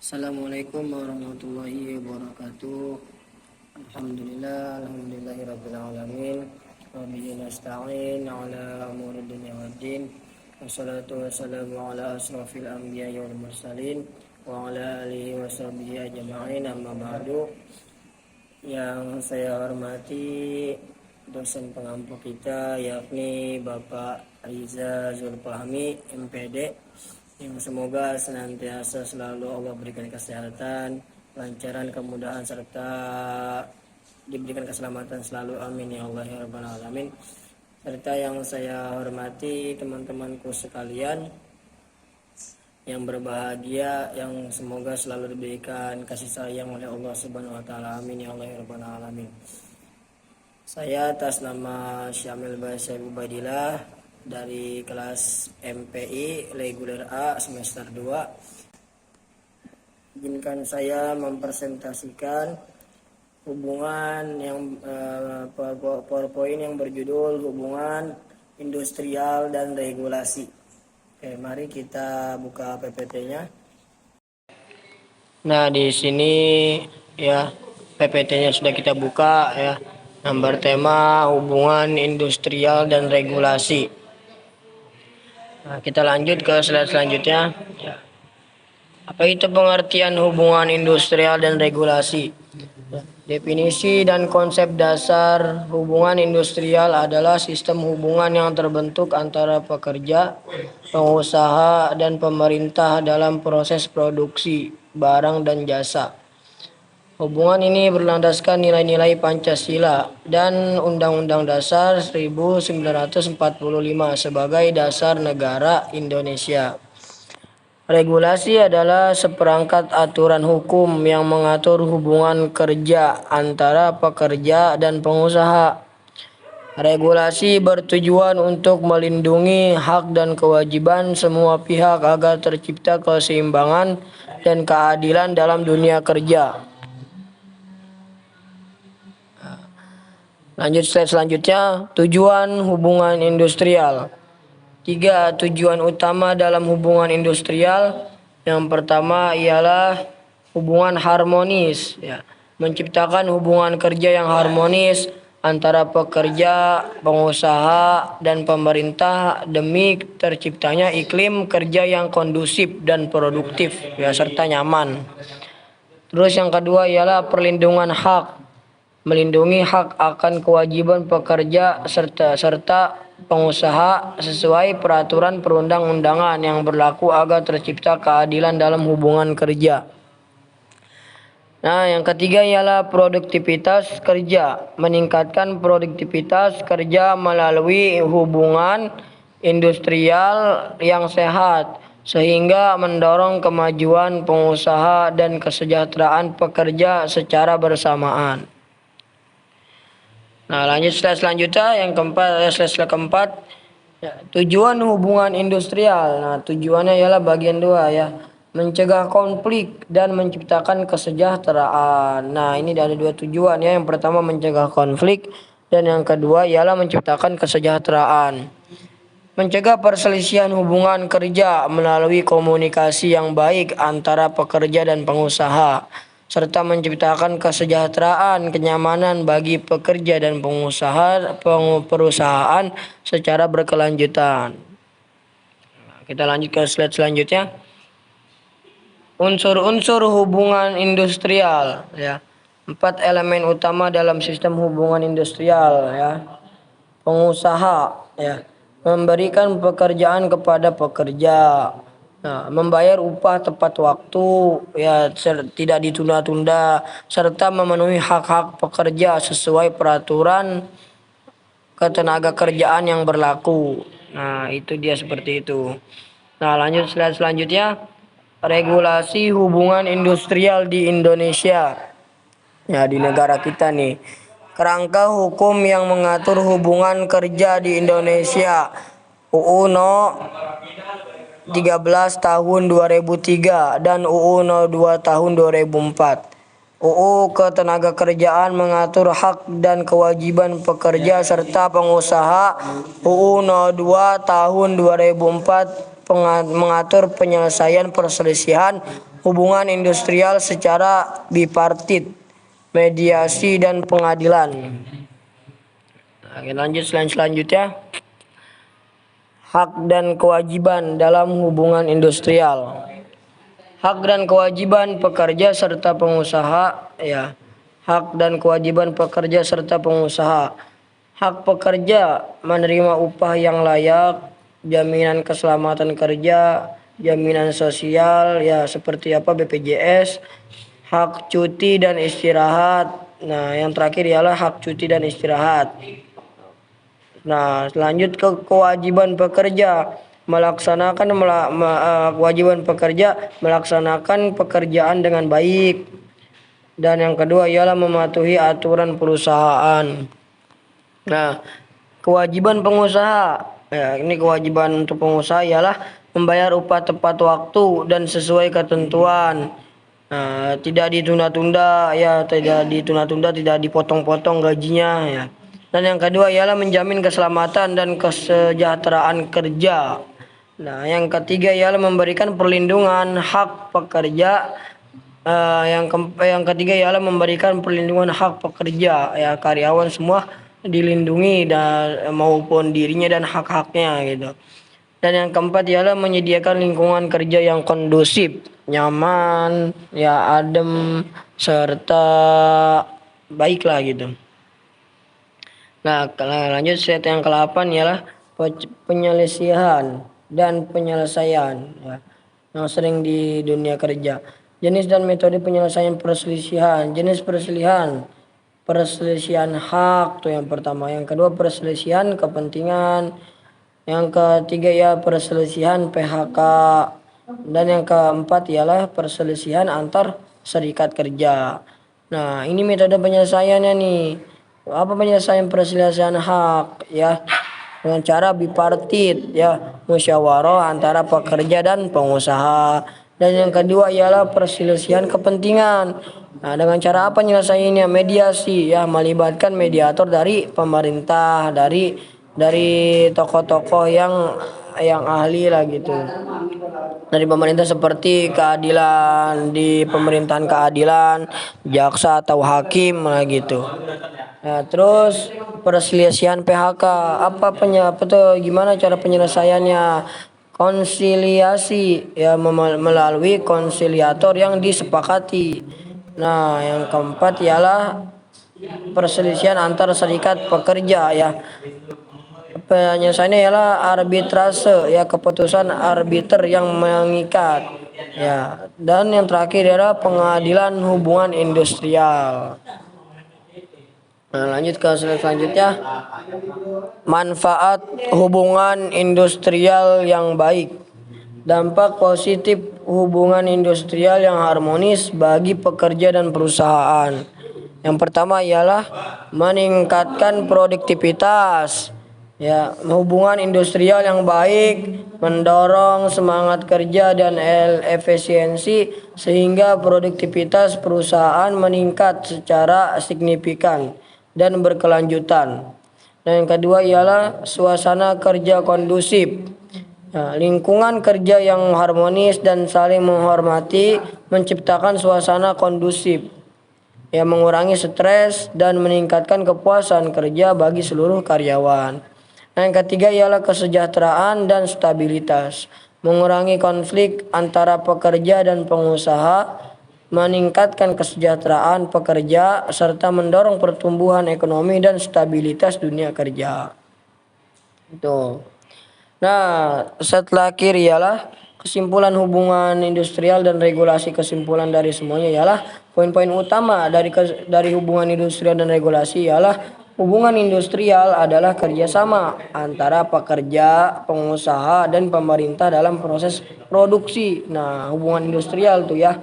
Assalamualaikum warahmatullahi wabarakatuh. Alhamdulillahirabbil alamin. Wa bihi nasta'in 'ala umuri dunya waddin. Wassalatu wassalamu ala asrofil anbiya'i wal mursalin wa ala alihi washabihi ajma'in, amma ba'du. Yang saya hormati dosen pengampu kita, yakni Bapak Riza Zulfahmi, MPD, yang semoga senantiasa selalu Allah berikan kesehatan, lancaran, kemudahan, serta diberikan keselamatan selalu, amin ya Allah ya rabbal alamin. Serta yang saya hormati teman-temanku sekalian yang berbahagia, yang semoga selalu diberikan kasih sayang oleh Allah Subhanahu wa taala, amin ya Allah ya rabbal alamin. Saya atas nama Syamil Basyir Ubaidillah dari kelas MPI reguler A semester 2. Izinkan saya mempresentasikan hubungan yang PowerPoint yang berjudul hubungan industrial dan regulasi. Oke, mari kita buka PPT-nya. Nah, di sini ya PPT-nya sudah kita buka ya. Nomor tema hubungan industrial dan regulasi. Nah, kita lanjut ke slide selanjutnya. Ya. Apa itu pengertian hubungan industrial dan regulasi? Ya. Definisi dan konsep dasar hubungan industrial adalah sistem hubungan yang terbentuk antara pekerja, pengusaha, dan pemerintah dalam proses produksi barang dan jasa. Hubungan ini berlandaskan nilai-nilai Pancasila dan Undang-Undang Dasar 1945 sebagai dasar negara Indonesia. Regulasi adalah seperangkat aturan hukum yang mengatur hubungan kerja antara pekerja dan pengusaha. Regulasi bertujuan untuk melindungi hak dan kewajiban semua pihak agar tercipta keseimbangan dan keadilan dalam dunia kerja. Lanjut slide selanjutnya, tujuan hubungan industrial. 3 tujuan utama dalam hubungan industrial. Yang pertama ialah hubungan harmonis, ya. Menciptakan hubungan kerja yang harmonis antara pekerja, pengusaha, dan pemerintah demi terciptanya iklim kerja yang kondusif dan produktif, ya, serta nyaman. Terus yang kedua ialah perlindungan hak. Melindungi hak akan kewajiban pekerja serta pengusaha sesuai peraturan perundang-undangan yang berlaku agar tercipta keadilan dalam hubungan kerja. Nah, yang ketiga ialah produktivitas kerja. Meningkatkan produktivitas kerja melalui hubungan industrial yang sehat sehingga mendorong kemajuan pengusaha dan kesejahteraan pekerja secara bersamaan. Nah, lanjut slide selanjutnya, yang keempat, slide keempat. Ya, tujuan hubungan industrial. Nah, tujuannya ialah bagian 2 ya. Mencegah konflik dan menciptakan kesejahteraan. Nah, ini ada 2 tujuan ya. Yang pertama mencegah konflik dan yang kedua ialah menciptakan kesejahteraan. Mencegah perselisihan hubungan kerja melalui komunikasi yang baik antara pekerja dan pengusaha, serta menciptakan kesejahteraan, kenyamanan bagi pekerja dan perusahaan secara berkelanjutan. Kita lanjut ke slide selanjutnya. Unsur-unsur hubungan industrial, ya. 4 elemen utama dalam sistem hubungan industrial, ya. Pengusaha, ya, memberikan pekerjaan kepada pekerja. Nah, membayar upah tepat waktu, ya, tidak ditunda-tunda, serta memenuhi hak-hak pekerja sesuai peraturan ketenaga kerjaan yang berlaku. Nah, itu dia seperti itu. Nah, lanjut slide selanjutnya. Regulasi hubungan industrial di Indonesia. Ya, di negara kita nih. Kerangka hukum yang mengatur hubungan kerja di Indonesia. UU No 13 tahun 2003 dan UU No 2 tahun 2004. UU Ketenagakerjaan mengatur hak dan kewajiban pekerja serta pengusaha. UU No 2 tahun 2004 mengatur penyelesaian perselisihan hubungan industrial secara bipartit, mediasi dan pengadilan. Nah, lanjut selanjutnya. Hak dan kewajiban dalam hubungan industrial. Hak dan kewajiban pekerja serta pengusaha, ya. Hak dan kewajiban pekerja serta pengusaha. Hak pekerja menerima upah yang layak, jaminan keselamatan kerja, jaminan sosial, ya seperti apa BPJS, hak cuti dan istirahat. Nah, yang terakhir ialah hak cuti dan istirahat. Nah, lanjut ke kewajiban pekerja kewajiban pekerja melaksanakan pekerjaan dengan baik. Dan yang kedua ialah mematuhi aturan perusahaan. Nah, kewajiban pengusaha, ya, ini kewajiban untuk pengusaha ialah membayar upah tepat waktu dan sesuai ketentuan. Nah, tidak ditunda-tunda, tidak dipotong-potong gajinya, ya. Dan yang kedua ialah menjamin keselamatan dan kesejahteraan kerja. Nah, yang ketiga ialah memberikan perlindungan hak pekerja. Yang ketiga ialah memberikan perlindungan hak pekerja, ya, karyawan semua dilindungi dan maupun dirinya dan hak-haknya gitu. Dan yang keempat ialah menyediakan lingkungan kerja yang kondusif, nyaman, ya adem serta baiklah gitu. Nah, lanjut set yang ke-8 ialah penyelesaian dan penyelesaian, ya, yang sering di dunia kerja. Jenis dan metode penyelesaian perselisihan. Jenis perselisihan hak tuh yang pertama. Yang kedua perselisihan kepentingan. Yang ketiga ya perselisihan PHK. Dan yang keempat ialah perselisihan antar serikat kerja. Nah, ini metode penyelesaiannya nih. Apa penyelesaian perselisihan hak, ya, dengan cara bipartit, ya, musyawarah antara pekerja dan pengusaha. Dan yang kedua ialah perselisihan kepentingan. Nah, dengan cara apa nyelesainnya? Mediasi, ya, melibatkan mediator dari pemerintah, dari tokoh-tokoh yang ahli lah gitu. Dari pemerintah seperti keadilan, di pemerintahan keadilan, jaksa atau hakim lah gitu. Nah, terus perselisihan PHK, gimana cara penyelesaiannya? Konsiliasi, ya, melalui konsiliator yang disepakati. Nah, yang keempat ialah perselisihan antar serikat pekerja, ya. Penyelesaiannya ialah arbitrase, ya, keputusan arbiter yang mengikat, ya. Dan yang terakhir adalah pengadilan hubungan industrial. Nah, lanjut ke selanjutnya. Manfaat hubungan industrial yang baik. Dampak positif hubungan industrial yang harmonis bagi pekerja dan perusahaan. Yang pertama ialah meningkatkan produktivitas. Ya, hubungan industrial yang baik mendorong semangat kerja dan efisiensi sehingga produktivitas perusahaan meningkat secara signifikan dan berkelanjutan. Dan yang kedua ialah suasana kerja kondusif. Nah, lingkungan kerja yang harmonis dan saling menghormati menciptakan suasana kondusif yang mengurangi stres dan meningkatkan kepuasan kerja bagi seluruh karyawan. Nah, yang ketiga ialah kesejahteraan dan stabilitas, mengurangi konflik antara pekerja dan pengusaha, meningkatkan kesejahteraan pekerja serta mendorong pertumbuhan ekonomi dan stabilitas dunia kerja. Itu. Nah, setelah akhir ialah kesimpulan hubungan industrial dan regulasi. Kesimpulan dari semuanya ialah poin-poin utama dari hubungan industrial dan regulasi ialah hubungan industrial adalah kerjasama antara pekerja, pengusaha, dan pemerintah dalam proses produksi. Nah, hubungan industrial tuh, ya.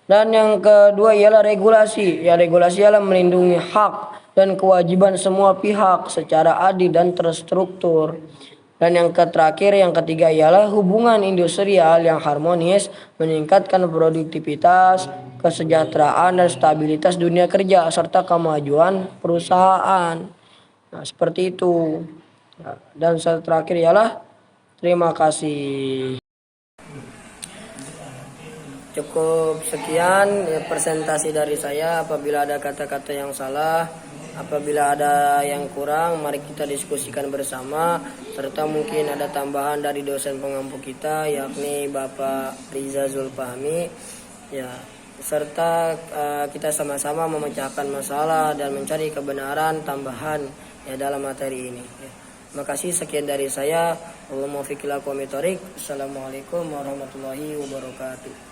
Dan yang kedua ialah regulasi. Ya, regulasi ialah melindungi hak dan kewajiban semua pihak secara adil dan terstruktur. Dan yang terakhir, yang ketiga ialah hubungan industrial yang harmonis meningkatkan produktivitas, kesejahteraan dan stabilitas dunia kerja serta kemajuan perusahaan. Nah, seperti itu. Dan terakhir ialah terima kasih. Cukup sekian ya, presentasi dari saya. Apabila ada kata-kata yang salah, apabila ada yang kurang, mari kita diskusikan bersama. Serta mungkin ada tambahan dari dosen pengampu kita, yakni Bapak Riza Zulfahmi. Ya, serta kita sama-sama memecahkan masalah dan mencari kebenaran tambahan ya dalam materi ini. Ya. Terima kasih, sekian dari saya. Assalamualaikum warahmatullahi wabarakatuh.